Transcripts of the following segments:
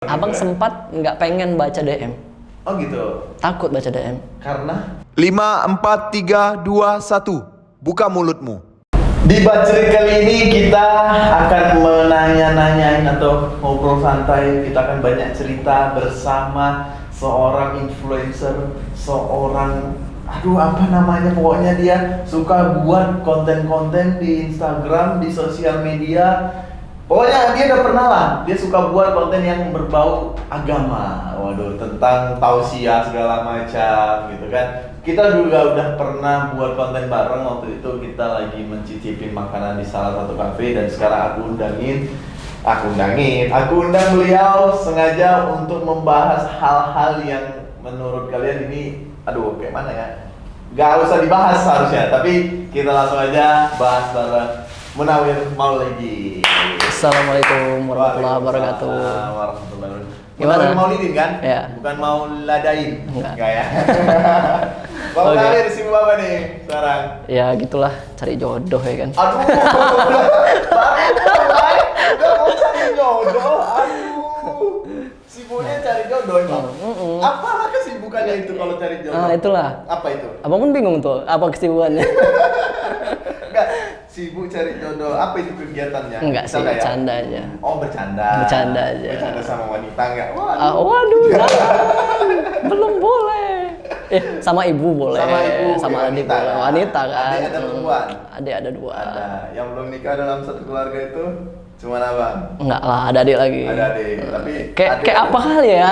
Abang sempat nggak pengen baca DM. Oh gitu. Takut baca DM. Karena 5, 4, 3, 2, 1. Buka mulutmu. di Bacrit kali ini kita akan menanya-nanyain atau ngobrol santai. Kita akan banyak cerita bersama seorang influencer, seorang apa namanya, pokoknya dia suka buat konten-konten di Instagram, di sosial media. Pokoknya dia udah pernah lah, dia suka buat konten yang berbau agama. Waduh, tentang tausiah segala macam gitu kan. Kita juga udah pernah buat konten bareng, waktu itu kita lagi mencicipin makanan di salah satu kafe. Dan sekarang aku undang beliau sengaja untuk membahas hal-hal yang menurut kalian ini, aduh kayak mana ya, gak usah dibahas seharusnya, tapi kita langsung aja bahas bareng Munawir Maulidi. Assalamualaikum warahmatullahi wabarakatuh. Warahmatullahi wabarakatuh. Gimana? Maulidin kan? Ya. Bukan mau ladain. Enggak. Ya. Bang Oke. Munawir sibuk apa nih sekarang? Ya gitulah, cari jodoh ya kan. Aduh, udah mau cari jodoh. Aduh, sibuknya cari jodoh emang. Apalah kesibukannya itu kalau cari jodoh? Ah itulah. Apa itu? Abang pun bingung tuh, apa kesibukannya? Enggak, sibuk cari jodoh. Apa itu kegiatannya? Enggak sih, Misalnya ya? bercanda aja. Oh, bercanda. Bercanda aja. Bercanda sama wanita enggak? Waduh, jangan. Belum boleh. Sama ibu boleh. Sama ibu, sama ya, adik wanita boleh. kan? Wanita kan. Adik ada perempuan? Adik ada 2. Ada. Yang belum nikah dalam satu keluarga itu cuma abang. Enggak lah, ada adik lagi. Ada adik, tapi Kayak apa kali ya?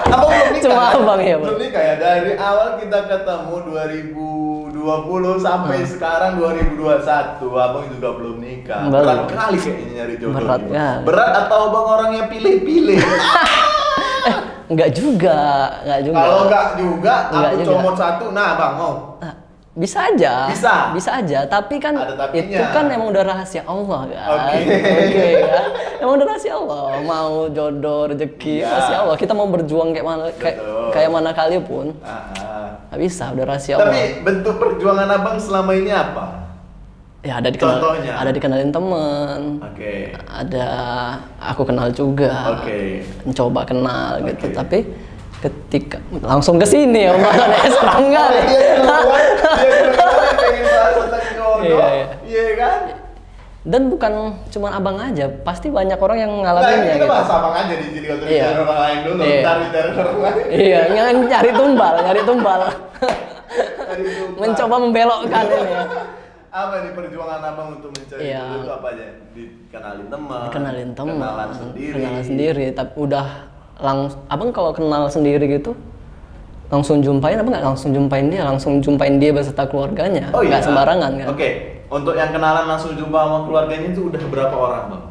Abang belum nikah? Cuma abang ya, Bang. Belum nikah ya? Dari awal kita ketemu 2020 sampai sekarang 2021, abang juga belum nikah. Belum. Berat kali kayaknya nyari jodoh. Berat ini. kali. Berat atau abang orangnya pilih-pilih? Enggak juga. Kalau enggak juga, Enggak aku juga. comot satu, nah abang mau. Nah, bisa aja. Bisa aja, tapi kan Ada tapinya. itu kan emang udah rahasia Allah kan. Oke. Oke kan. Emang udah rahasia Allah. Mau jodoh, rezeki, Iya. rahasia Allah. Kita mau berjuang kayak mana Betul. kayak mana kali pun. Nggak bisa, udah rahasia Allah. Tapi bentuk perjuangan abang selama ini apa? Ya Contohnya? ada dikenalin temen. Oke. Ada aku kenal juga. Oke. Mencoba kenal gitu, Oke. tapi ketika langsung ke sini ya makanya serang kali. Dia pengen bahas tentang jodoh. Iya, iya. Iya kan? Dan bukan cuma abang aja, pasti banyak orang yang Nah, ngalaminnya kita gitu. bahas abang aja di sini, kalau Iya. cari orang lain dulu, Iya. ntar bicara orang lain. Iya, nyari tumbal. Cari jumpa. Mencoba membelokkan ini ya. Apa nih perjuangan abang untuk mencari Iya. jodoh itu apa aja? Dikenalin teman. Kenalin teman, Kenalan sendiri. tapi udah abang kalau kenal sendiri gitu langsung jumpain, apa nggak langsung jumpain dia beserta keluarganya, Oh iya. nggak sembarangan kan. Oke. Untuk yang kenalan langsung jumpa sama keluarganya itu udah berapa orang, Bang?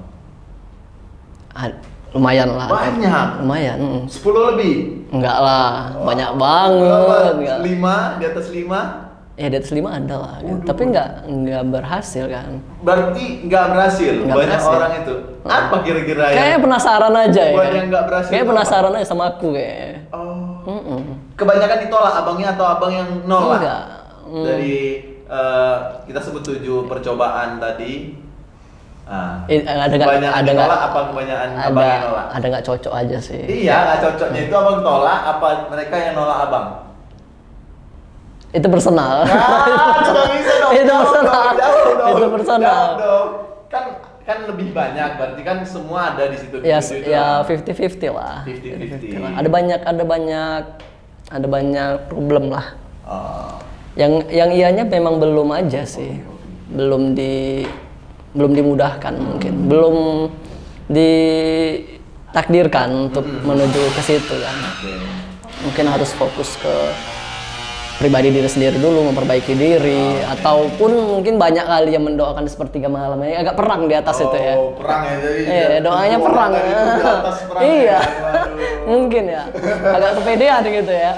Lumayan lah. Banyak. Lumayan. 10 lebih. Enggak lah, banyak Berapa? banget. Enggak. 5, di atas 5. Ya di atas 5 ada lah, gitu. Waduh. Tapi nggak berhasil kan. Berarti nggak berhasil. Nggak Banyak berhasil. orang itu. Apa kira-kira Kayaknya penasaran aja ya. buat yang nggak berhasil Kayaknya itu penasaran aja sama aku kayak. Oh. Kebanyakan ditolak abangnya atau abang yang nolak? Enggak. Dari kita sebut 7 percobaan tadi. Ada nggak banyak ada ditolak nggak apa kebanyakan abang yang nolak? ada nggak cocok aja sih. Iya, nggak cocoknya itu abang tolak apa mereka yang nolak abang? Itu personal. Nggak bisa dong. Itu jawab personal. dong, jawab dong. Itu personal. Jawab dong. Kan lebih banyak, berarti kan semua ada di situ. Ya di situ ya lah. 50-50 lah. 50-50. lah. Ada banyak problem lah. Oh. Yang ianya memang belum aja sih. Belum dimudahkan mungkin. Belum ditakdirkan untuk menuju ke situ kan. Oke. Mungkin harus fokus ke pribadi diri sendiri dulu, memperbaiki diri, ataupun mungkin banyak kali yang mendoakan sepertiga malam, agak perang di atas itu ya. Oh, perang ya, jadi Doanya tentu perang. orang tadi itu di atas perang Iya. ya. Waduh. Mungkin ya, agak kepedean gitu ya.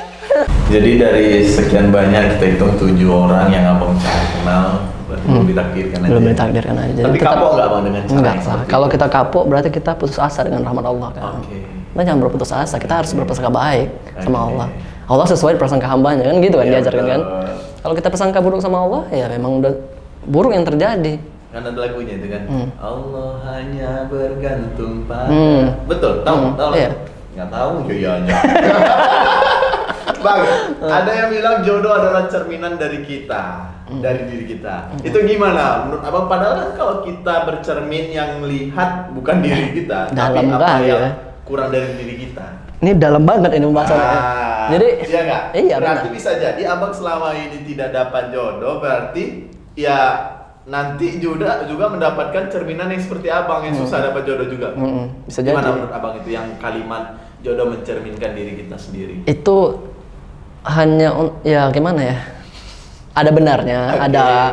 Jadi dari sekian banyak kita hitung 7 orang yang abang cari kenal, berarti belum ditakdirkan aja. Belum ditakdirkan aja. Tapi Tetap- kapok nggak bang dengan cara Enggak yang lah. seperti Kalau itu? kita kapok berarti kita putus asa dengan rahmat Allah kan. Oke. Kita jangan berputus asa, kita harus berprasangka baik sama Oke. Allah. Allah sesuai prasangka hambanya kan gitu kan Iya, diajarkan kan. betul. Kalau kita prasangka buruk sama Allah ya memang udah buruk yang terjadi. Kan ada lagunya itu kan. Allah hanya bergantung pada. Betul, tahu Iya. Nggak tahu, iya. Bang, ada yang bilang jodoh adalah cerminan dari kita, dari diri kita. Itu gimana? Menurut abang, padahal kan kalau kita bercermin yang lihat bukan diri kita, tapi Dalam apa banget yang ya. kurang dari diri kita. Ini dalam banget ini pembahasannya. Jadi iya nggak? Iya, berarti benar. bisa jadi abang selama ini tidak dapat jodoh, berarti ya nanti juga mendapatkan cerminan yang seperti abang yang susah dapat jodoh juga. Bisa Gimana jadi. menurut abang itu yang kalimat jodoh mencerminkan diri kita sendiri? Itu hanya ya gimana ya? Ada benarnya, Oke.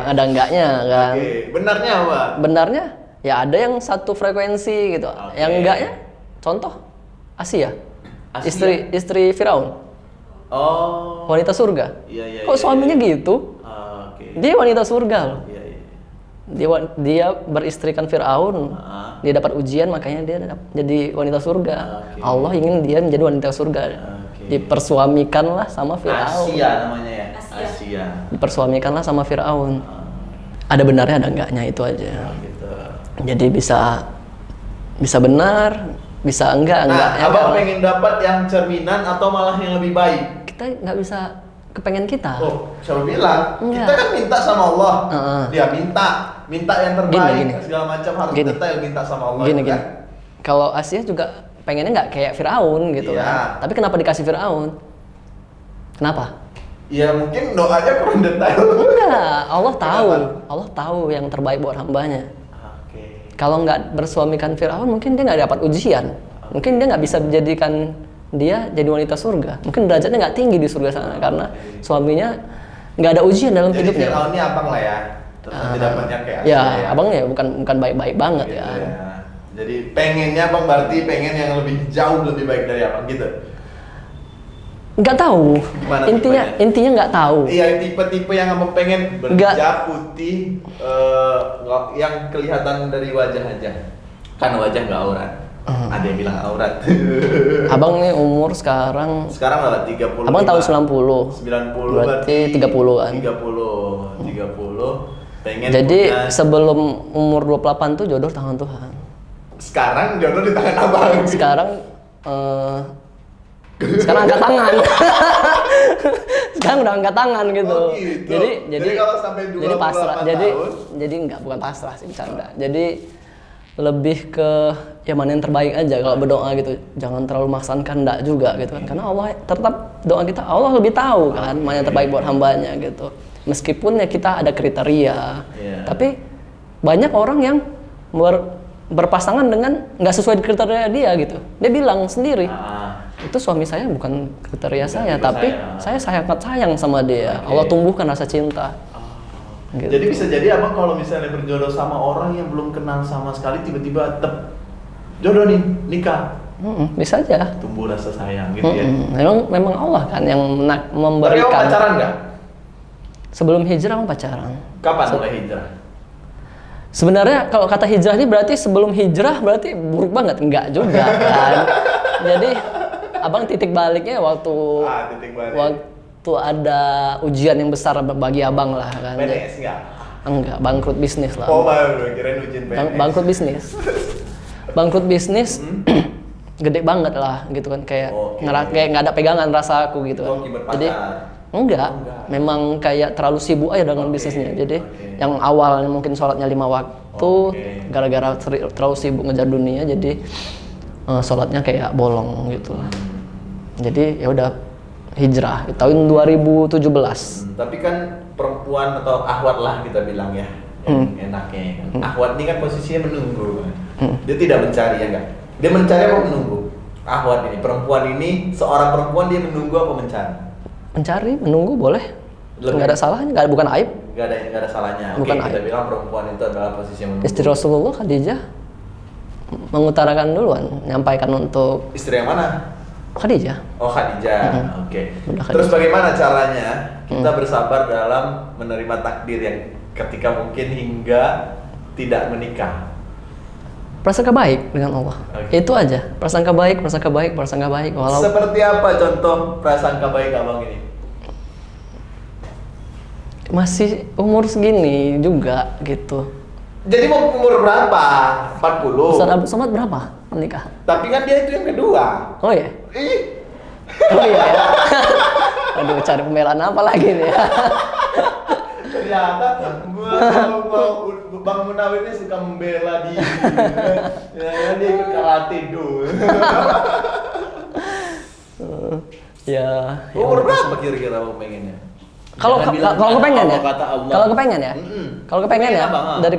ada enggaknya kan. Oke, benarnya apa? Benarnya ya ada yang satu frekuensi gitu. Oke. Yang enggaknya contoh Asia. Asia? Istri Firaun, Oh. wanita surga. Iya. Kok suaminya gitu? Oke. Dia wanita surga loh. Iya. Dia beristrikan Firaun. Dia dapat ujian makanya dia jadi wanita surga. Oke. Allah ingin dia menjadi wanita surga. Oke. Dipersuamikanlah sama Firaun. Asia namanya ya. Asia. Dipersuamikanlah sama Firaun. Ada benarnya ada enggaknya itu aja. Gitu. Jadi bisa benar, bisa enggak ya abang kan? pengen dapat yang cerminan atau malah yang lebih baik? Kita nggak bisa kepengen kita. Oh, siapa bilang? Enggak. Kita kan minta sama Allah. Heeh. Dia minta yang terbaik, Gini. segala macam harus Gini. detail minta sama Allah. Gini. kan? Kalau Asia juga pengennya nggak kayak Firaun gitu Iya. kan. Tapi kenapa dikasih Firaun? Kenapa? Ya mungkin doanya kurang detail. Enggak, Allah tahu. Kenapa? Allah tahu yang terbaik buat hambanya. Oke. Kalau nggak bersuamikan Firaun, mungkin dia nggak dapat ujian. Mungkin dia nggak bisa menjadikan dia jadi wanita surga. Mungkin derajatnya nggak tinggi di surga sana karena suaminya nggak ada ujian dalam Jadi hidupnya. Firaun ini abang lah ya. Terus nanti dapatnya kayak Ya, Asia abangnya bukan baik-baik banget Gitu ya. Jadi pengennya abang berarti pengen yang jauh lebih baik dari abang gitu. Nggak tahu. Gimana Intinya nggak tahu. Iya, tipe-tipe yang abang pengen Enggak. berhijab putih, yang kelihatan dari wajah aja. Kan wajah nggak aurat. Ada yang bilang aurat. Abang nih umur sekarang, Sekarang berapa? 30. abang tahun 90. 90 Berarti 30 kan. 30. Pengen Jadi punya. sebelum umur 28 tuh jodoh tangan Tuhan. Sekarang jodoh di tangan abang. Sekarang angkat tangan. Sekarang udah angkat tangan gitu. Oh, gitu. Jadi kalau sampai 28 jadi pasrah. tahun? Jadi enggak, bukan pasrah sih, bercanda. Jadi lebih ke ya mana yang terbaik aja kalau berdoa gitu. Jangan terlalu memaksakan kehendak juga gitu kan. Karena Allah tetap doa kita, Allah lebih tahu kan mana yang terbaik buat hambanya gitu. Meskipun ya kita ada kriteria. Iya. Tapi banyak orang yang berpasangan dengan nggak sesuai kriteria dia gitu. Dia bilang sendiri, itu suami saya bukan kriteria saya, tipe tapi saya. saya sangat sayang sama dia. Oke. Allah tumbuhkan rasa cinta. Gitu. Jadi bisa jadi abang kalau misalnya berjodoh sama orang yang belum kenal sama sekali, tiba-tiba jodoh nih, nikah, Bisa aja. tumbuh rasa sayang gitu ya. Memang Allah kan yang Tapi abang memberikan. pacaran nggak? Sebelum hijrah abang pacaran. Kapan mulai hijrah? Sebenarnya kalau kata hijrah ini berarti sebelum hijrah berarti buruk banget, enggak juga kan. Jadi abang titik baliknya waktu Titik balik. waktu ada ujian yang besar bagi abang lah kan. PNS nggak? Enggak, bangkrut bisnis lah. Oh, baru kirain ujian PNS. Bangkrut bisnis. Bangkrut bisnis gede banget lah gitu kan, kayak Oke. kayak nggak ada pegangan rasa aku gitu kan. Oh, akibat pacar. Jadi enggak, memang kayak terlalu sibuk aja dengan Oke, bisnisnya. Jadi oke. yang awalnya mungkin sholatnya 5 waktu, Oke. gara-gara terlalu sibuk ngejar dunia, jadi sholatnya kayak bolong gitu. Jadi ya udah hijrah di tahun 2017. Tapi kan perempuan atau ahwat lah kita bilang ya, yang enaknya kan. Ahwat ini kan posisinya menunggu kan. Dia tidak mencari ya enggak? Dia mencari apa menunggu? Ahwat ini, perempuan ini, seorang perempuan dia menunggu apa mencari? Mencari, menunggu boleh. Lebih. Nggak ada salahnya, bukan aib. Gak ada salahnya. Oke, Bukan kita aib. bilang perempuan itu adalah posisi yang menunggu. Istri Rasulullah Khadijah mengutarakan duluan, menyampaikan untuk Istri yang mana? Khadijah. Oh, Khadijah. Oke. Bunda Terus Khadijah. bagaimana caranya kita bersabar dalam menerima takdir yang ketika mungkin hingga tidak menikah? Prasangka baik dengan Allah. Oke. Itu aja. Prasangka baik. Walau Seperti apa contoh prasangka baik abang ini? masih umur segini juga gitu. Jadi mau umur berapa? 40. Ustaz Abdul Somad berapa menikah? Tapi kan dia itu yang kedua. Oh ya? Ih, Oh iya ya? Aduh, cari pembelaan apa lagi nih ya? ternyata Bang Munawir ini suka membela diri. Ya, dia ikut karate dulu. Ya, Umur berapa kira-kira Bang pengennya? kalau Jangan bilang kalau kepengen ya, kata Allah. kalau kepengen ya, Mm-mm. kalau kepengen ya, Pengen apa? dari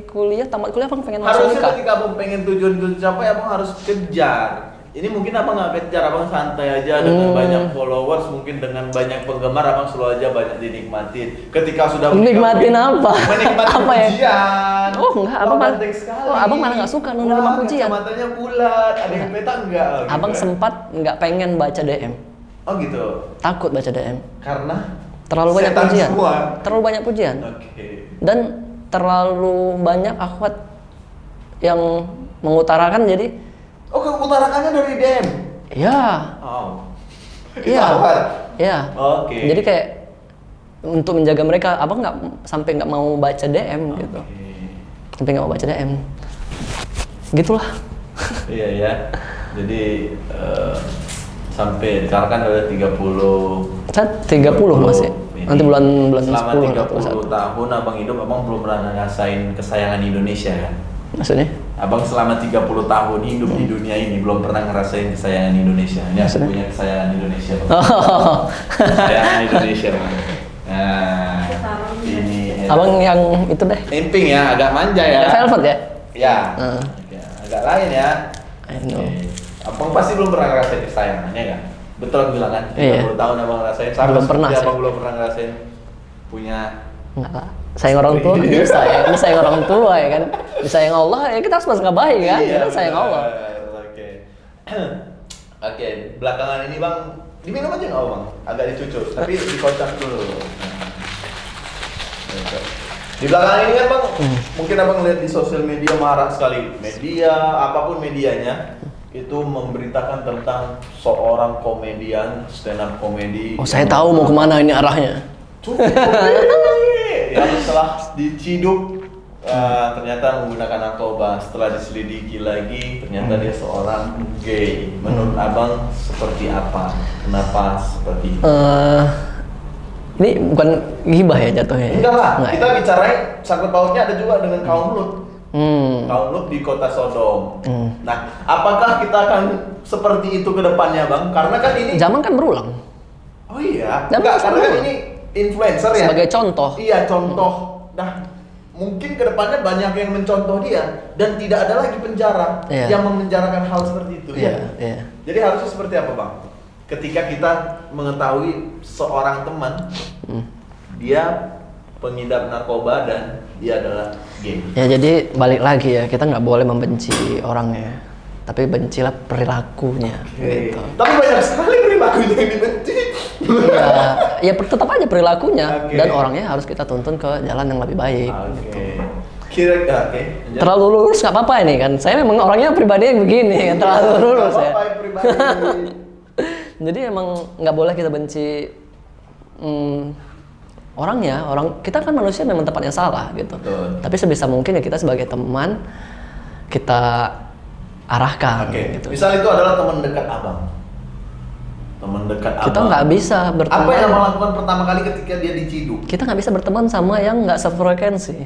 kuliah tamat kuliah bang pengen langsung Harusnya nikah. ketika abang pengen tujuan capai, abang harus kejar. Ini mungkin abang nggak kejar, abang santai aja dengan banyak followers, mungkin dengan banyak penggemar, abang selalu aja banyak dinikmatin. Ketika sudah menikah, Nikmatin apa? menikmati Apa ya? pujian. Oh enggak, abang malah, penting sekali. oh abang malah nggak suka menerima Wah, pujian. kacamatanya bulat, ada yang peta enggak? Abang gitu. sempat nggak pengen baca DM, Oh gitu. takut baca DM, Karena terlalu banyak setan pujian, semua. terlalu banyak pujian, Oke. dan terlalu banyak akhwat yang mengutarakan jadi, Oh, keutarakannya dari DM. ya, Oh. iya, Ketahuan. iya. Oke. Jadi kayak untuk menjaga mereka, abang nggak sampai nggak mau baca DM gitu, Oke. sampai nggak mau baca DM, gitulah. Iya ya. Jadi sampai sekarang kan udah 30. Saya 30 masih. Ini. Nanti bulan Selama 10 30 tahun abang hidup, abang belum pernah ngerasain kesayangan Indonesia kan? Maksudnya? Abang selama 30 tahun hidup di dunia ini belum pernah ngerasain kesayangan Indonesia. Ini aku Maksudnya? punya kesayangan Indonesia. Bang. Oh. Kesayangan Indonesia. Bang. Nah, ini Abang yang itu deh. Emping ya, agak manja ya. Red Velvet ya? Ya. Hmm. Agak lain ya. I know. Oke. Abang pasti belum pernah ngerasain kesayangannya kan? Betul aku bilang kan? 30 Iya. tahun abang ngerasain. Sama Belum pernah seperti sih. abang belum pernah ngerasain punya. Enggak lah. Sayang orang tua kan bisa ya. Ini sayang orang tua ya kan. Disayang Allah ya kita harus nggak baik kan. Iya, Kita sayang benar. Allah. Oke. Oke, belakangan ini bang, diminum aja nggak bang? Agak dicucuk, tapi dikocak dulu. Di belakangan ini kan bang, mungkin abang lihat di sosial media marah sekali. Media, apapun medianya, itu memberitakan tentang seorang komedian, stand up komedi. Oh saya tahu mau kemana ini arahnya. Yang setelah diciduk ternyata menggunakan narkoba. Setelah diselidiki lagi ternyata dia seorang gay. Menurut abang seperti apa? Kenapa seperti itu? Ini bukan gibah ya jatuhnya. Ya? Enggak lah, Enggak kita ya? bicarain sangkut pautnya ada juga dengan kaum Lut. Kaum Lut di kota Sodom. Nah, apakah kita akan seperti itu ke depannya bang? Karena kan ini Zaman kan berulang. oh iya, Zaman enggak, kan karena kan berulang. ini influencer ya. Sebagai contoh. Iya, contoh. Nah, mungkin kedepannya banyak yang mencontoh dia dan tidak ada lagi penjara Iya. yang memenjarakan hal seperti itu. Iya, Ya. iya. Jadi harusnya seperti apa bang? Ketika kita mengetahui seorang teman dia pengidap narkoba dan dia adalah gay. Ya jadi balik lagi ya, kita nggak boleh membenci orangnya, tapi bencilah perilakunya. Gitu. Tapi banyak sekali perilakunya yang dibenci. Ya tetap aja perilakunya Oke. dan orangnya harus kita tuntun ke jalan yang lebih baik. Oke. Kira-kira oke. lanjut. Terlalu lurus nggak apa-apa ini kan. Saya memang orangnya pribadi yang begini kan, terlalu lurus Nggak ya. apa-apa, pribadi. Jadi emang nggak boleh kita benci orangnya. Kita kan manusia memang tempatnya salah gitu. Betul. Tapi sebisa mungkin ya kita sebagai teman kita arahkan. Oke. Gitu. Misal itu adalah teman dekat abang. Teman dekat abang. Kita nggak bisa berteman. Apa yang abang lakukan pertama kali ketika dia diciduk? Kita nggak bisa berteman sama yang nggak sefrekuensi.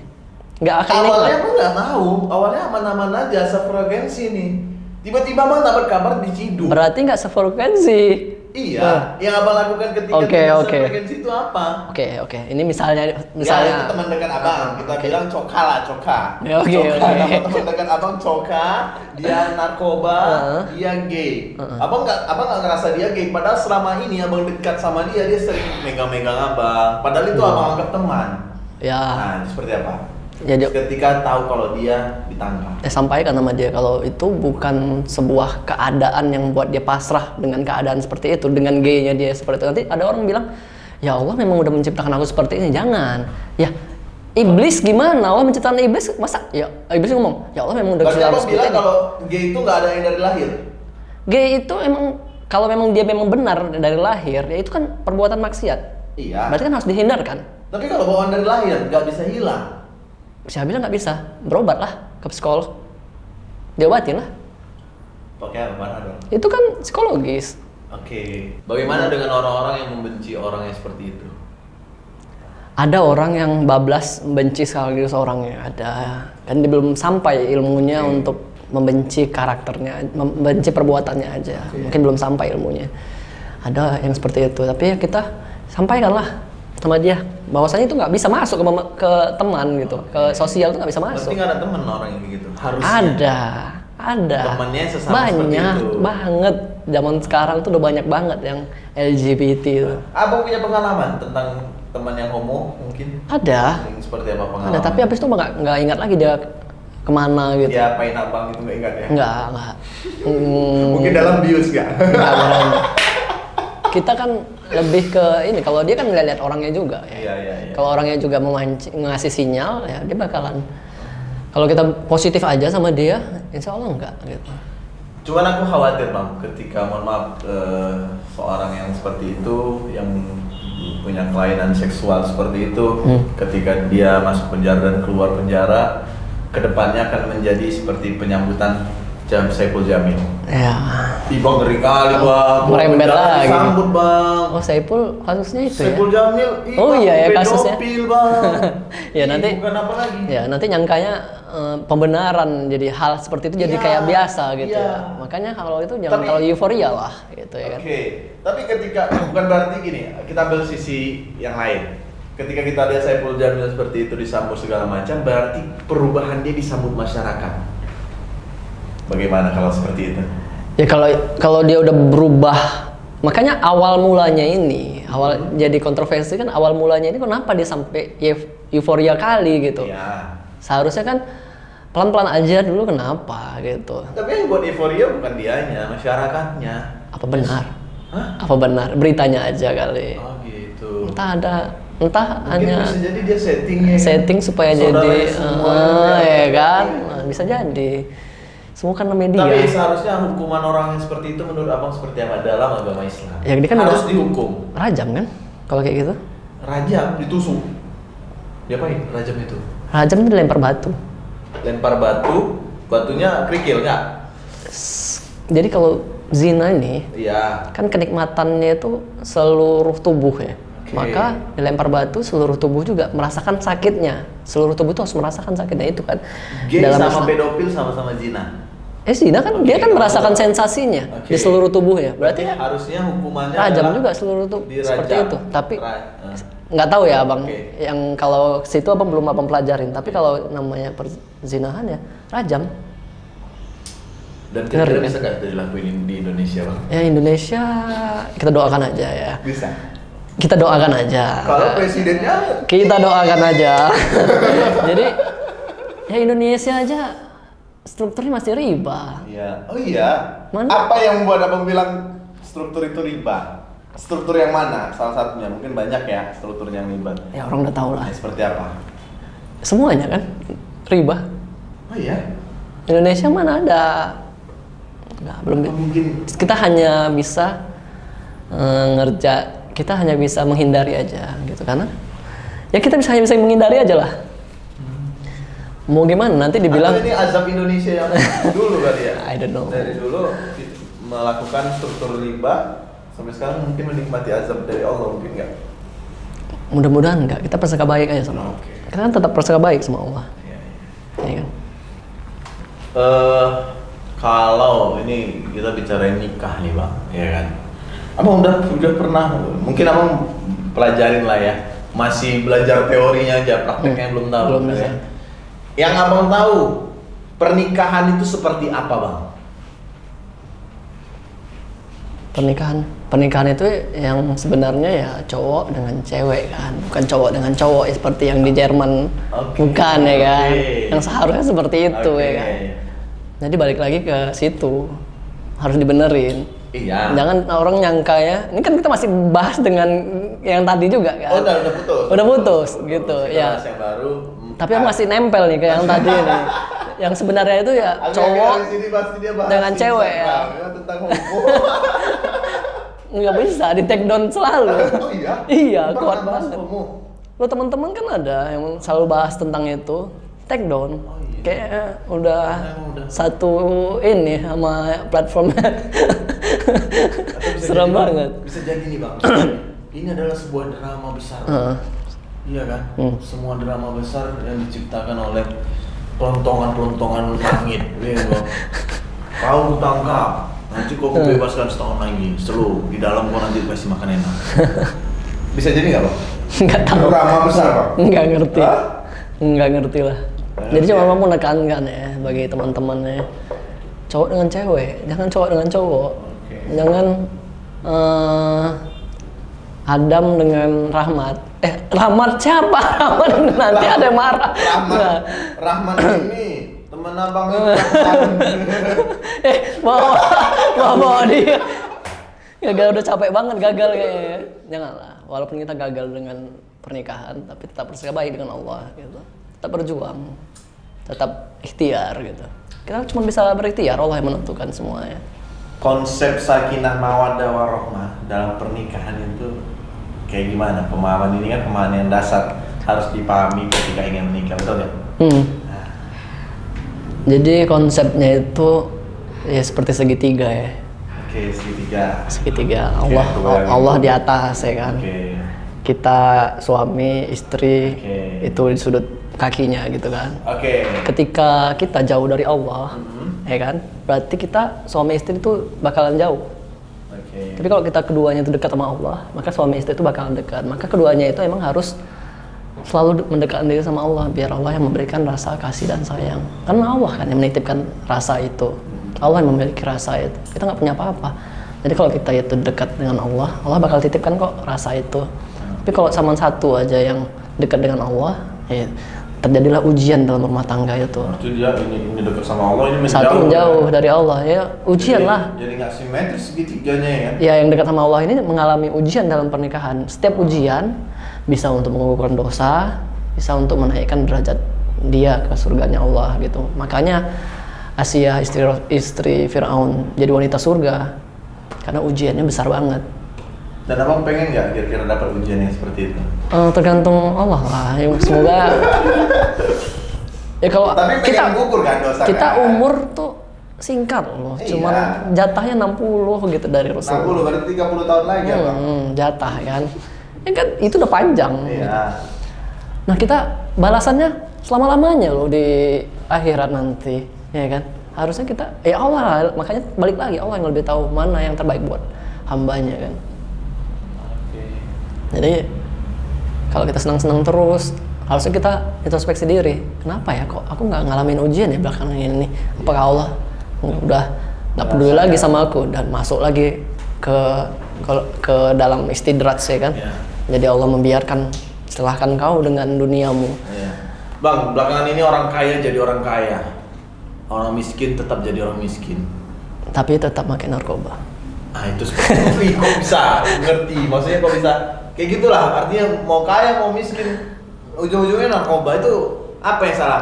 Nggak akan Awalnya nikmat. aku nggak mau. Awalnya aman-aman aja sefrekuensi nih. Tiba-tiba abang dapat kabar diciduk. Berarti nggak sefrekuensi. Iya. Yang abang lakukan ketika Oke, tidak oke. sefrekuensi itu apa? Oke. Ini misalnya Ya, itu misalnya. teman dekat abang. Kita bilang coka lah, coka. Ya, oke, Coka. oke. Nama teman dekat abang coka. Dia narkoba. Dia gay. Abang nggak ngerasa dia gay. Padahal selama ini abang dekat sama dia sering megang-megang abang. Padahal itu abang anggap teman. Ya. Nah, seperti apa? Jadi Ketika tahu kalau dia ditangkap. sampaikan sama dia kalau itu bukan sebuah keadaan yang buat dia pasrah dengan keadaan seperti itu, dengan gaynya dia seperti itu. Nanti ada orang bilang, ya Allah memang udah menciptakan aku seperti ini. Jangan. Ya iblis gimana? Allah menciptakan iblis masa? Ya iblis ngomong, ya Allah memang udah Berarti menciptakan abang aku seperti bilang ini. kalau gay itu nggak ada yang dari lahir. Gay itu emang kalau memang dia memang benar dari lahir, ya itu kan perbuatan maksiat. Iya. Berarti kan harus dihindarkan. Tapi kalau bawaan dari lahir nggak bisa hilang. saya bilang nggak bisa, berobat lah ke psikolog, diobatin lah. Pakai apa dong? Itu kan psikologis. Oke. Bagaimana dengan orang-orang yang membenci orang yang seperti itu? Ada orang yang bablas membenci sekaligus orangnya, ada. Kan dia belum sampai ilmunya untuk membenci karakternya, membenci perbuatannya aja. Mungkin belum sampai ilmunya. Ada yang seperti itu, tapi ya kita sampaikanlah sama dia bahwasanya itu nggak bisa masuk ke teman gitu, ke sosial itu nggak bisa masuk. Berarti nggak ada teman orang yang gitu? Harusnya. Ada. Temennya sesama seperti banyak itu. banget. Zaman sekarang tuh udah banyak banget yang LGBT itu. Abang punya pengalaman tentang teman yang homo mungkin? Ada. Yang seperti apa pengalaman? Ada, tapi habis itu nggak ingat lagi dia kemana gitu. Dia apain abang itu nggak ingat ya? Nggak. Mungkin dalam bius nggak? Nggak, beneran. Kita kan lebih ke ini, kalau dia kan lihat orangnya juga ya. Iya. Kalau orangnya juga ngasih sinyal ya dia bakalan. Kalau kita positif aja sama dia, insya Allah enggak gitu. Cuman aku khawatir bang, ketika mohon maaf seorang yang seperti itu, yang punya kelainan seksual seperti itu, ketika dia masuk penjara dan keluar penjara, kedepannya akan menjadi seperti penyambutan Saipul Jamil. Ya. Bang ngeri kali bang. Merembet lagi. Sambut bang. Oh Saipul kasusnya itu Saipul ya. Jamil. Oh iya ya kasusnya. Pedofil bang. Ya nanti. Bukan apa lagi. Ya nanti nyangkanya pembenaran, jadi hal seperti itu jadi Ya, kayak biasa gitu ya. ya. Makanya kalau itu jangan Tapi- terlalu euforia lah gitu ya kan. Oke, tapi ketika bukan berarti gini, kita ambil sisi yang lain. Ketika kita lihat Saipul Jamil seperti itu disambut segala macam, berarti perubahan dia disambut masyarakat. Bagaimana kalau seperti itu? Ya kalau dia udah berubah, makanya awal mulanya ini, awal jadi kontroversi kan awal mulanya ini kenapa dia sampai euforia kali gitu. Ya. Seharusnya kan pelan-pelan aja dulu, kenapa gitu. Tapi yang buat euforia bukan dianya, masyarakatnya. Apa benar? Hah? Apa benar? Beritanya aja kali. Oh gitu. Entah Mungkin hanya bisa jadi dia settingnya. setting supaya Saudaranya jadi semua, ya kan. Nah, bisa jadi. Semua kan media. Tapi seharusnya hukuman orang yang seperti itu menurut abang seperti apa dalam agama Islam? Ya, dia kan harus udah- dihukum. Rajam kan? Kalau kayak gitu. Rajam, ditusuk. Diapain rajam itu? Rajam itu dilempar batu. Lempar batu, batunya kerikil nggak? Jadi kalau zina ini Iya. kan kenikmatannya itu seluruh tubuh ya. Oke. Maka dilempar batu seluruh tubuh juga merasakan sakitnya. Seluruh tubuh itu harus merasakan sakitnya itu kan. Gay sama Islam. pedofil sama-sama zina. Zina kan dia Oke, kan kalau- merasakan sensasinya Oke. di seluruh tubuhnya. Berarti kan harusnya hukumannya rajam adalah juga seluruh tubuh dirajam. seperti itu. Tapi Ra- nggak tahu ya abang. Oke. Yang kalau situ abang belum abang pelajarin. Tapi kalau namanya perzinahan ya rajam. Dan kira-kira Ngeri, bisa nggak itu dilakuin di Indonesia bang? Ya Indonesia kita doakan aja ya. Bisa. Kita doakan aja. Kalau presidennya Kita doakan aja. Jadi ya Indonesia aja strukturnya masih riba. Iya. Oh iya. Mana? Apa yang membuat abang bilang struktur itu riba? Struktur yang mana? Salah satunya mungkin banyak ya struktur yang riba. Ya orang udah tahu lah. Nah, seperti apa? Semuanya kan riba. Oh iya. Indonesia mana ada? Nggak, belum. Apa mungkin Kita hanya bisa kita hanya bisa menghindari aja gitu karena ya kita hanya bisa menghindari aja lah. Mau gimana nanti dibilang atau ini azab Indonesia yang dulu kali ya? I don't know. Dari dulu melakukan struktur riba sampai sekarang mungkin menikmati azab dari Allah mungkin nggak? mudah-mudahan enggak, kita persangka baik aja sama Allah. Oke. Kita kan tetap persangka baik sama Allah. Iya, iya. Iya kan? Kalau ini kita bicara nikah nih bang, ya kan? Abang udah pernah, mungkin abang pelajarin lah ya, masih belajar teorinya aja, prakteknya belum tahu. Belum bisa. Ya. Yang abang tahu, pernikahan itu seperti apa bang? Pernikahan itu yang sebenarnya ya cowok dengan cewek kan, bukan cowok dengan cowok seperti yang di Jerman. Oke. Bukan ya kan, Oke. yang seharusnya seperti itu Oke. ya kan. Jadi balik lagi ke situ, harus dibenerin. Iya. Jangan orang nyangka ya, ini kan kita masih bahas dengan yang tadi juga kan. Oh, udah putus. Udah putus, gitu Kita ya. bahas yang baru. Tapi aku masih nempel nih ke yang tadi nih. Yang sebenarnya itu ya cowok dengan cewek ya. Tentang homo. Nggak bisa di take down selalu. Oh iya? Iya, Pernah kuat bahas banget. homo? Lo teman-teman kan ada yang selalu bahas tentang itu. take down. Oh, iya. Kayak udah Udah. satu ini sama platformnya. Atau bisa Seram jadi, banget. Bisa jadi nih bang, ini adalah sebuah drama besar. Iya kan? Semua drama besar yang diciptakan oleh pelontongan-pelontongan langit. Iya bang. Kau tangkap, nanti kau bebaskan setahun lagi. Selalu di dalam kau nanti kasih makan enak. Bisa jadi nggak bang? Nggak tahu. Drama besar bang. Nggak ngerti. Hah? Nggak ngerti lah. Jadi cuma mau menekankan ya bagi teman-temannya. Cowok dengan cewek, jangan cowok dengan cowok. Jangan Adam dengan Rahmat. Rahmat siapa? Rahmat nanti ada yang marah. Nah. Rahman ini temen abang itu. bawa dia. Gagal udah capek banget gagal kayaknya. Janganlah. Walaupun kita gagal dengan pernikahan, tapi tetap bersama baik dengan Allah gitu. Tetap berjuang. Tetap ikhtiar gitu. Kita cuma bisa berikhtiar, Allah yang menentukan semuanya. Konsep sakinah mawaddah warohmah dalam pernikahan itu kayak gimana? Pemahaman ini kan pemahaman yang dasar harus dipahami ketika ingin menikah, betul ya? Jadi konsepnya itu ya seperti segitiga ya. Oke, Segitiga. Oke, Allah di atas ya kan. Oke. Kita suami, istri Oke. itu di sudut kakinya gitu kan. Oke. Ketika kita jauh dari Allah, ya kan? Berarti kita suami istri itu bakalan jauh. Oke. Tapi kalau kita keduanya itu dekat sama Allah, maka suami istri itu bakalan dekat. Maka keduanya itu emang harus selalu mendekatkan diri sama Allah biar Allah yang memberikan rasa kasih dan sayang. Karena Allah kan yang menitipkan rasa itu. Allah yang memiliki rasa itu. Kita nggak punya apa-apa. Jadi kalau kita itu dekat dengan Allah, Allah bakal titipkan kok rasa itu. Tapi kalau sama satu aja yang dekat dengan Allah, ya terjadilah ujian dalam rumah tangga itu. Itu dia ini dekat sama Allah, ini menjauh. Satu menjauh dari Allah, ya ujian lah. Jadi nggak simetris segitiganya ya? Ya yang dekat sama Allah ini mengalami ujian dalam pernikahan. Setiap ujian bisa untuk mengukurkan dosa, bisa untuk menaikkan derajat dia ke surganya Allah gitu. Makanya Asia istri Fir'aun jadi wanita surga karena ujiannya besar banget. Dan abang pengen nggak kira-kira dapat ujian yang seperti itu? Tergantung Allah lah. Semoga ya kalau Tapi pengen gugur kan dosa kita kan? umur tuh singkat loh. Iya. Cuman jatahnya 60 gitu dari Rasul. 60 berarti 30 tahun lagi ya bang? Jatah kan. Ya kan itu udah panjang. Iya. Nah kita balasannya selama-lamanya loh di akhirat nanti, ya kan? Harusnya kita, ya Allah, makanya balik lagi Allah yang lebih tahu mana yang terbaik buat hambanya kan. Jadi kalau kita senang-senang terus, harusnya kita introspeksi diri. Kenapa ya kok aku nggak ngalamin ujian ya belakangan ini? Apakah Allah udah nggak peduli lagi sama aku dan masuk lagi ke dalam istidraj ya kan? Ya. Jadi Allah membiarkan silahkan kau dengan duniamu. Iya. Bang, belakangan ini orang kaya jadi orang kaya, orang miskin tetap jadi orang miskin. Tapi tetap makin narkoba. Ah itu seperti kok bisa ngerti? Maksudnya kok bisa kayak gitulah. Artinya mau kaya mau miskin, ujung-ujungnya narkoba itu apa yang salah?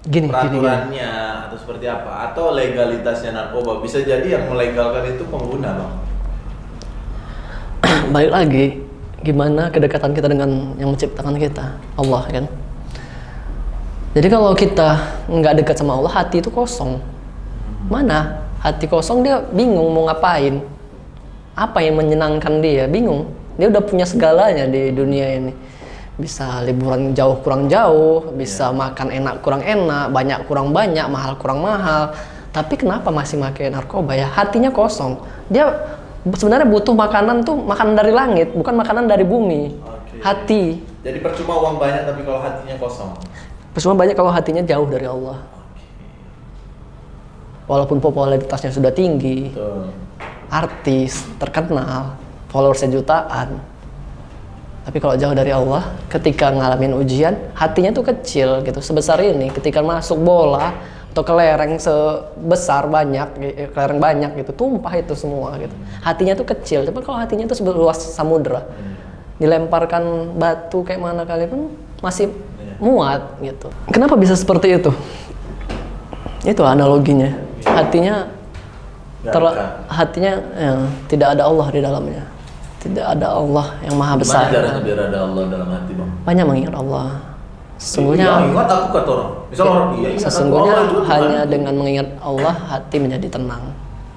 Gini. Peraturannya atau seperti apa? Atau legalitasnya narkoba? Bisa jadi yang melegalkan itu pengguna, bang. Balik lagi, gimana kedekatan kita dengan yang menciptakan kita, Allah kan. Jadi kalau kita nggak dekat sama Allah, hati itu kosong. Mana? Hati kosong, dia bingung mau ngapain. Apa yang menyenangkan dia? Bingung. Dia udah punya segalanya di dunia ini. Bisa liburan jauh kurang jauh, bisa makan enak kurang enak, banyak kurang banyak, mahal kurang mahal. Tapi kenapa masih pakai narkoba ya? Hatinya kosong. Dia sebenarnya butuh makanan tuh makanan dari langit, bukan makanan dari bumi. Oke. Hati. Jadi percuma uang banyak tapi kalau hatinya kosong. Percuma banyak kalau hatinya jauh dari Allah. Walaupun popularitasnya sudah tinggi, Betul. artis, terkenal, followersnya jutaan. Tapi kalau jauh dari Allah, ketika ngalamin ujian, hatinya tuh kecil gitu, sebesar ini. Ketika masuk bola atau kelereng sebesar banyak, kelereng banyak gitu, tumpah itu semua gitu. Hatinya tuh kecil, tapi kalau hatinya tuh seluas samudra, dilemparkan batu kayak mana kali pun masih muat gitu. Kenapa bisa seperti itu? Itu analoginya. Hatinya ya, tidak ada Allah di dalamnya. Tidak ada Allah yang maha besar. Gimana caranya biar ada Allah dalam hati, bang? Banyak mengingat Allah. Sesungguhnya Iya, ingat aku kata orang. Misal orang iya ingat sesungguhnya aku, Allah itu hanya Tuhan. dengan mengingat Allah hati menjadi tenang.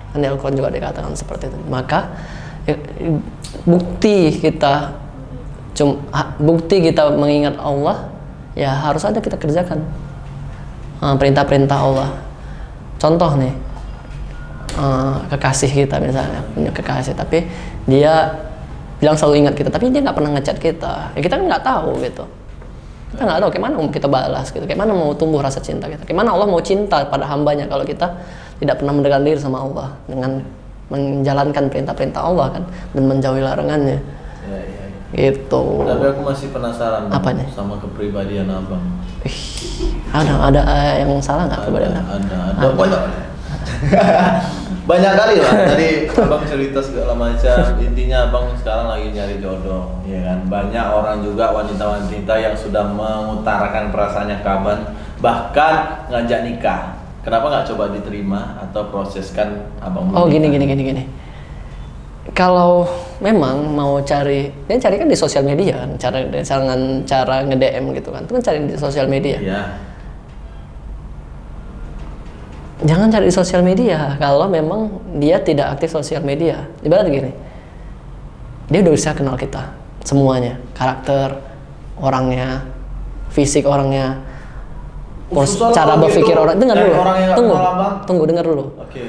Kan di Al-Quran juga dikatakan seperti itu. Maka bukti kita mengingat Allah ya harus ada kita kerjakan perintah-perintah Allah. Contoh nih, kekasih kita misalnya punya kekasih tapi dia bilang selalu ingat kita tapi dia nggak pernah ngechat kita, ya kita kan nggak tahu gitu. Kita nggak tahu gimana mau kita balas gitu, gimana mau tumbuh rasa cinta kita, gimana Allah mau cinta pada hambanya kalau kita tidak pernah mendekatkan diri sama Allah dengan menjalankan perintah-perintah Allah kan dan menjauhi larangannya. Iya, iya. Gitu. Tapi aku masih penasaran Apanya? sama kepribadian abang. Ada yang salah nggak kepada Ada banyak. Banyak kali lah. Tadi abang cerita segala macam. Intinya abang sekarang lagi nyari jodoh, ya kan. Banyak orang juga wanita-wanita yang sudah mengutarakan perasaannya ke abang, bahkan ngajak nikah. Kenapa nggak coba diterima atau proseskan abang? Oh gini. Kalau memang mau cari, dia cari kan di sosial media kan, cara nge-DM gitu kan, itu kan cari di sosial media. Iya. Jangan cari di sosial media kalau memang dia tidak aktif sosial media. Ibarat gini, dia udah bisa kenal kita semuanya, karakter orangnya, fisik orangnya, Susah cara lah berpikir gitu. orang. Dengar Dari dulu, orang yang nggak kenal abang. tunggu dengar dulu. Oke.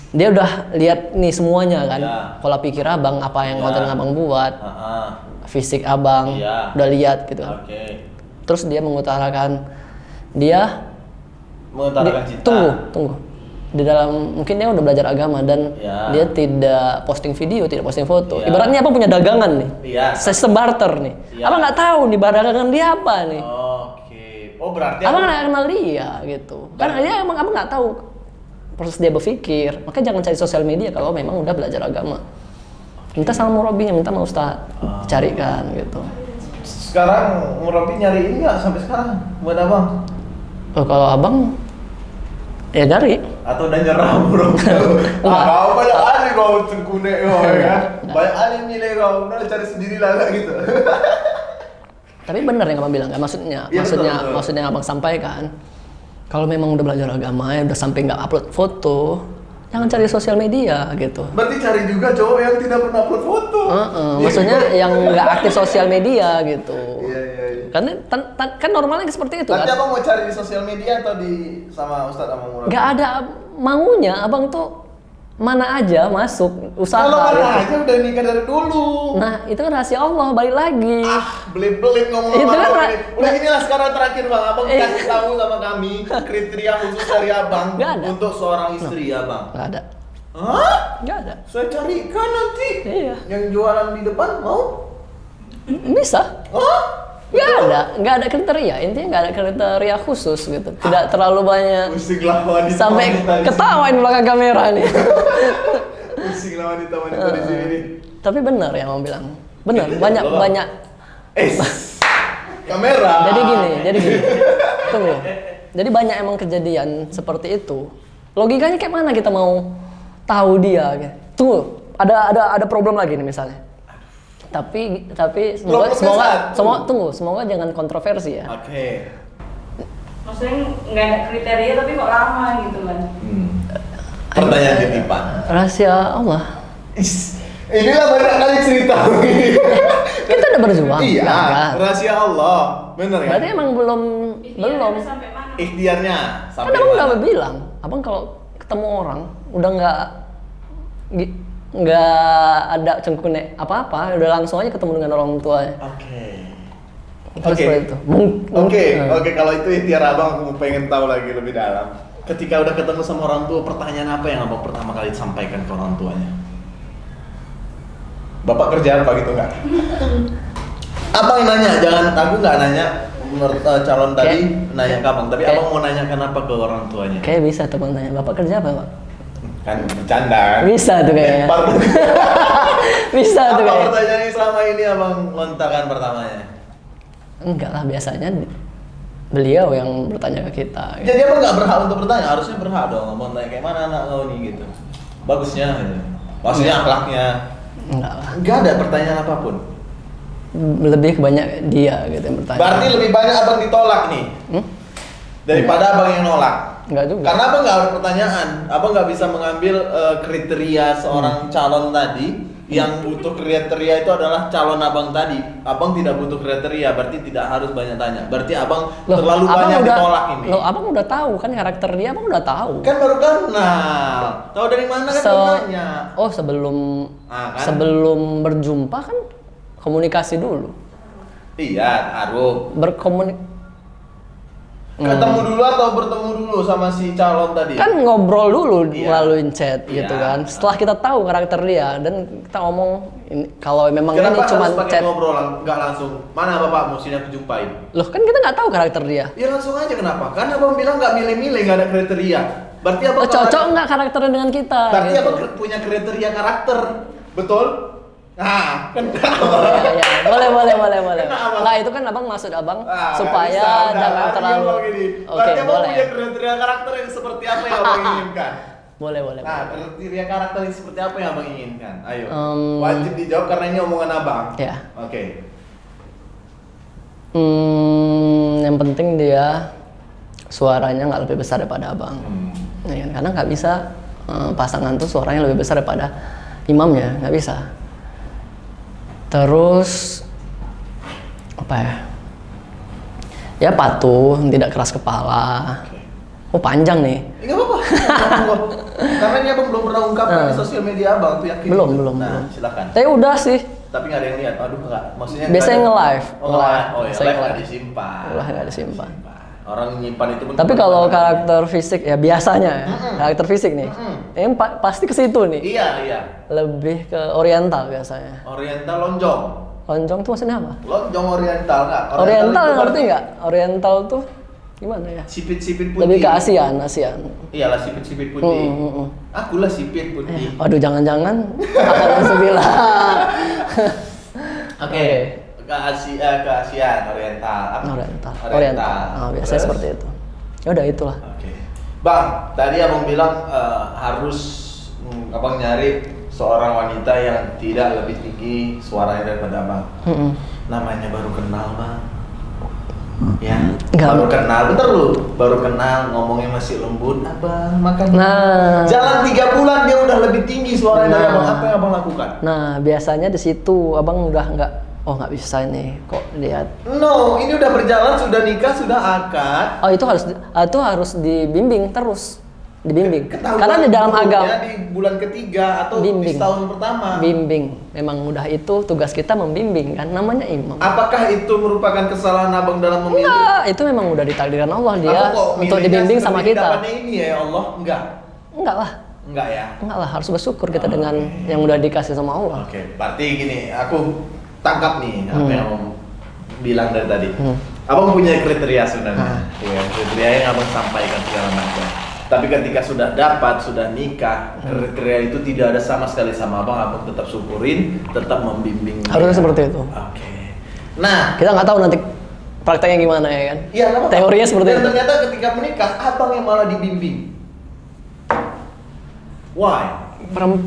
Dia udah lihat nih semuanya kan, Ya. pola pikir abang, apa yang Ya. konten yang abang buat, fisik abang, Iya. udah lihat gitu kan. Oke. Terus dia mengutarakan, dia Mengutarakan cinta. tunggu. Di dalam mungkin dia udah belajar agama dan Ya. dia tidak posting video, tidak posting foto. Ya. Ibaratnya abang punya dagangan nih, Iya. sebarter nih. Ya. Abang nggak tahu nih dagangan dia apa nih. Oke. Oh berarti Abang aku- nggak kenal dia gitu. Karena dia emang abang nggak tahu proses dia berpikir. Makanya jangan cari sosial media kalau memang udah belajar agama. Minta sama murabinya, minta sama ustadz, carikan gitu. Sekarang Murabi nyariin nggak sampai sekarang buat abang? Oh, kalau abang ya cari. Atau udah nyerah Murabi? Kau banyak ahli kau cengkunek kau ya kan? Banyak ahli nilai kau, udah cari sendiri lah kayak gitu. Tapi benar yang abang bilang, nggak maksudnya, Iya, betul. maksudnya yang abang sampaikan. Kalau memang udah belajar agama ya udah sampai nggak upload foto, jangan cari sosial media gitu. Berarti cari juga cowok yang tidak pernah upload foto. Maksudnya yang nggak aktif sosial media gitu. Iya. Karena kan normalnya seperti itu Nanti kan. abang mau cari di sosial media atau di sama Ustadz sama Murabi? Nggak ada maunya, abang tuh mana aja masuk usaha. Kalau gitu. mana aja udah nikah dari dulu. Nah itu kan rahasia Allah, balik lagi. Belit-belit ngomong Itu sama kan abang ini. Udah inilah sekarang terakhir bang, abang Eh. kasih tahu sama kami kriteria khusus dari abang Nggak ada. untuk seorang istri abang. Nggak ada, Hah? nggak ada. Saya carikan nanti. Iya. Yang jualan di depan mau? Bisa. Hah? Nggak ada kriteria. Intinya nggak ada kriteria khusus gitu. Tidak terlalu banyak. Pusing lah wanita. Sampai wanita di ketawain belakang kamera nih. sini. Pusing lah wanita di sini nih. Tapi benar yang mau bilang. Benar, Iya, banyak betul. banyak. Kamera. Jadi gini. Tunggu. Jadi banyak emang kejadian seperti itu. Logikanya kayak mana kita mau tahu dia gitu. Tunggu, ada problem lagi nih misalnya. Tapi semoga jangan kontroversi ya. Oke. Maksudnya nggak ada kriteria tapi kok lama gitu kan? Pertanyaan titipan. Rahasia Allah. Inilah banyak kali cerita. Kita udah berjuang. Iya, Nah, rahasia Allah. Bener ya? berarti emang belum. Ikhtiarnya sampai mana? Ikhtiarnya Kan sampai abang mana? udah bilang, abang kalau ketemu orang udah nggak ada cengkunek apa-apa, udah langsung aja ketemu dengan orang tuanya. Oke. Terus seperti itu. Oke, kalau itu ikhtiar abang, aku pengen tahu lagi lebih dalam. Ketika udah ketemu sama orang tua, pertanyaan apa yang abang pertama kali sampaikan ke orang tuanya? Bapak kerja apa gitu nggak? Abang nanya, jangan aku nggak nanya calon tadi nanya ke abang, tapi abang mau nanya kenapa ke orang tuanya? Kayak bisa teman tanya, bapak kerja apa pak? Kan bercanda kan? Bisa tuh kayaknya. Lempar. Bisa tuh Apa kayaknya. pertanyaan yang selama ini abang lontarkan pertamanya? Enggak lah, biasanya beliau yang bertanya ke kita. Gitu. Jadi abang nggak berhak untuk bertanya, harusnya berhak dong. Mau tanya kayak mana anak kau nih gitu. Bagusnya, gitu. Maksudnya akhlaknya. Enggak lah. Nggak ada pertanyaan apapun. lebih banyak dia gitu yang bertanya. Berarti lebih banyak abang ditolak nih daripada abang yang nolak. Enggak juga. Karena abang nggak ada pertanyaan, abang nggak bisa mengambil kriteria seorang calon tadi. Yang butuh kriteria itu adalah calon abang tadi. Abang tidak butuh kriteria, berarti tidak harus banyak tanya. Berarti abang terlalu banyak ditolak ini. Loh, abang udah tahu kan karakter dia, abang udah tahu. Kan baru kenal. Tahu dari mana kan nanya? Oh, sebelum Kan? sebelum berjumpa kan komunikasi dulu. Iya, harus. Ketemu dulu atau bertemu dulu sama si calon tadi? Kan ngobrol dulu Iya. melalui chat gitu Iya. kan. Setelah kita tahu karakter dia dan kita ngomong kalau memang Kenapa ini cuma harus pakai chat. ngobrol nggak langsung? Mana bapak mesti aku jumpai? Loh, kan kita nggak tahu karakter dia. Ya langsung aja kenapa? Karena abang bilang nggak milih-milih, nggak ada kriteria. Berarti abang Cocok nggak karakternya dengan kita? Berarti gitu. abang punya kriteria karakter, betul? Nah, kan Ya, boleh. Kenapa? Nah, itu kan abang maksud abang nggak supaya bisa, udah. jangan Tadi terlalu. abang gini. Oke, Berarti abang boleh. punya kriteria karakter yang seperti apa yang abang inginkan? Boleh. Nah, kriteria karakter yang seperti apa yang abang inginkan? Ayo, Em, wajib dijawab karena ini omongan abang. Ya. Oke. Yang penting dia suaranya nggak lebih besar daripada abang. Ya kan? Karena nggak bisa pasangan tuh suaranya lebih besar daripada imamnya, nggak bisa. Terus apa ya? Ya patuh, tidak keras kepala. Oh, panjang nih. Enggak apa-apa. Karena ini abang belum pernah ungkapkan di sosial media abang tuh yakin. Belum. Nah, silakan. Tapi udah sih. Tapi nggak ada yang lihat. Aduh enggak. Maksudnya Biasanya nggak ada- nge-live. Oh, nge-live. Oh ya, Biasanya live nggak nge-live. disimpan. Live nggak disimpan. Orang nyimpan itu pun. Tapi kalau karakter fisik ya biasanya ya. Karakter fisik nih. Mm-mm. Yang pasti ke situ nih. Iya. Lebih ke oriental biasanya. Oriental lonjong. Lonjong tuh maksudnya apa? Lonjong oriental nggak? Oriental itu ngerti berarti nggak? Oriental tuh gimana ya? Sipit-sipit putih. Lebih ke ASEAN. Iyalah sipit-sipit putih. Aku lah sipit putih. Waduh, jangan-jangan akan sebilang. Oke. Ke ASEAN oriental. Apa? Oriental. Oh, biasanya Terus? seperti itu. Ya udah itulah. Oke. Bang, tadi abang bilang harus abang nyari seorang wanita yang tidak lebih tinggi suaranya daripada abang. Namanya baru kenal bang. Ya, Nggak. baru kenal, bentar lu. Baru kenal, ngomongnya masih lembut, abang makanya. Nah. Jalan 3 bulan dia udah lebih tinggi suaranya dari abang. Apa yang abang lakukan? Nah, biasanya di situ abang udah nggak bisa nih kok lihat. No, ini udah berjalan, sudah nikah, sudah akad. Oh, itu harus dibimbing terus. Dibimbing. Ketahuan Karena di dalam buruknya agama di bulan ketiga atau di bimbing. tahun pertama. Bimbing. Memang udah itu tugas kita membimbing kan, namanya imam. Apakah itu merupakan kesalahan abang dalam memilih? Enggak, itu memang udah ditakdirkan Allah dia Abang kok untuk milihnya dibimbing sama seperti kita. dapannya ini ya Allah? Enggak. Enggak lah. Enggak ya. Enggak lah, harus bersyukur kita dengan yang udah dikasih sama Allah. Oke, berarti gini, aku tangkap nih apa yang abang bilang dari tadi. Abang punya kriteria sebenarnya. Ya, kriteria yang abang sampaikan segala macam. Tapi ketika sudah dapat, sudah nikah, kriteria itu tidak ada sama sekali sama abang tetap syukurin, tetap membimbing. Harusnya dia. seperti itu. Oke. Nah, Kita nggak tahu nanti prakteknya gimana ya kan. iya nggak apa-apa. Teorinya seperti Dan itu. ternyata ketika menikah, abang yang malah dibimbing. Why?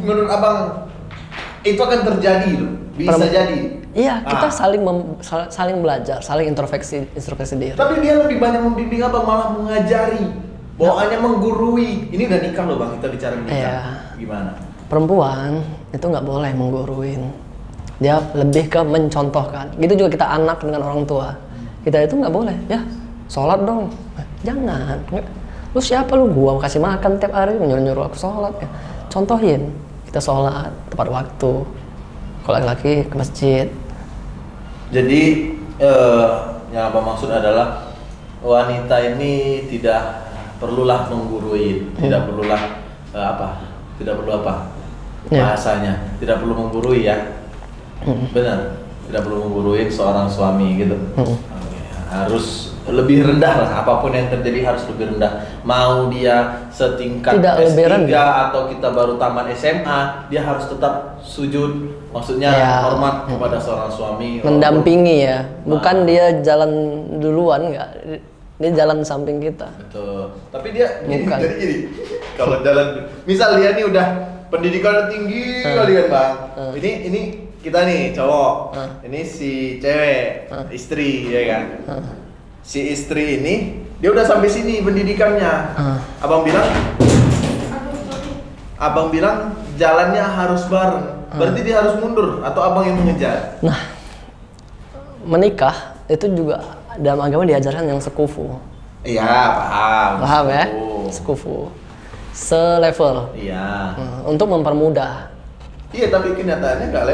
Menurut abang itu akan terjadi loh, bisa jadi. Iya, kita Ah. saling belajar, saling introspeksi diri. Tapi dia lebih banyak membimbing abang, malah mengajari. Bawaannya menggurui. Ini udah nikah loh bang, kita bicara nikah. Iya. Gimana? Perempuan itu nggak boleh mengguruin. Dia lebih ke mencontohkan. Gitu juga kita anak dengan orang tua. Kita itu nggak boleh, ya sholat dong. Jangan. Lu siapa lu? Gua kasih makan tiap hari, nyuruh aku sholat ya. Contohin. Kita sholat tepat waktu. Kalau laki-laki ke masjid. Jadi yang abang maksud adalah wanita ini tidak perlulah menggurui, tidak perlulah tidak perlu apa Ya. bahasanya, tidak perlu menggurui ya. Benar, tidak perlu menggurui seorang suami gitu. Oke, harus lebih rendah lah, apapun yang terjadi harus lebih rendah. Mau dia setingkat Tidak lebih S3 rendah. atau kita baru tamat SMA, dia harus tetap sujud, maksudnya Ya. hormat kepada seorang suami. Mendampingi ya. Bukan dia jalan duluan, nggak. Dia jalan samping kita. Betul. Tapi dia Bukan. jadi gini. Kalau jalan, misal dia nih udah pendidikan tinggi kali kan bang. Ini kita nih cowok, Ah. ini si cewek, Ah. istri ya kan. Ah. Si istri ini dia udah sampai sini pendidikannya. Ah. Abang bilang jalannya harus bareng. Berarti dia harus mundur atau abang yang mengejar? Nah, menikah itu juga dalam agama diajarkan yang sekufu. Iya, paham. Paham ya? Oh. Sekufu. Selevel. Iya. Untuk mempermudah. Iya, tapi kenyataannya nggak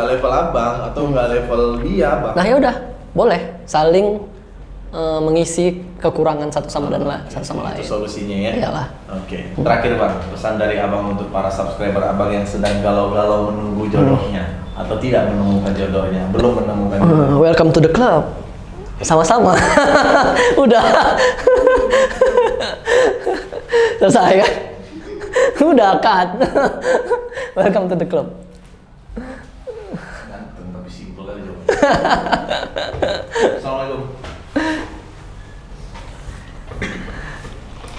level abang atau nggak level dia, bang. Nah, ya udah, boleh saling mengisi kekurangan satu sama lain. Itu solusinya ya. Iyalah. Oke. Terakhir bang, pesan dari abang untuk para subscriber abang yang sedang galau-galau menunggu jodohnya atau tidak menemukan jodohnya, belum menemukan jodohnya. Welcome to the club. Sama-sama. Udah. Selesai kan? Udah cut. Welcome to the club. Ganteng tapi simpel aja. Assalamualaikum.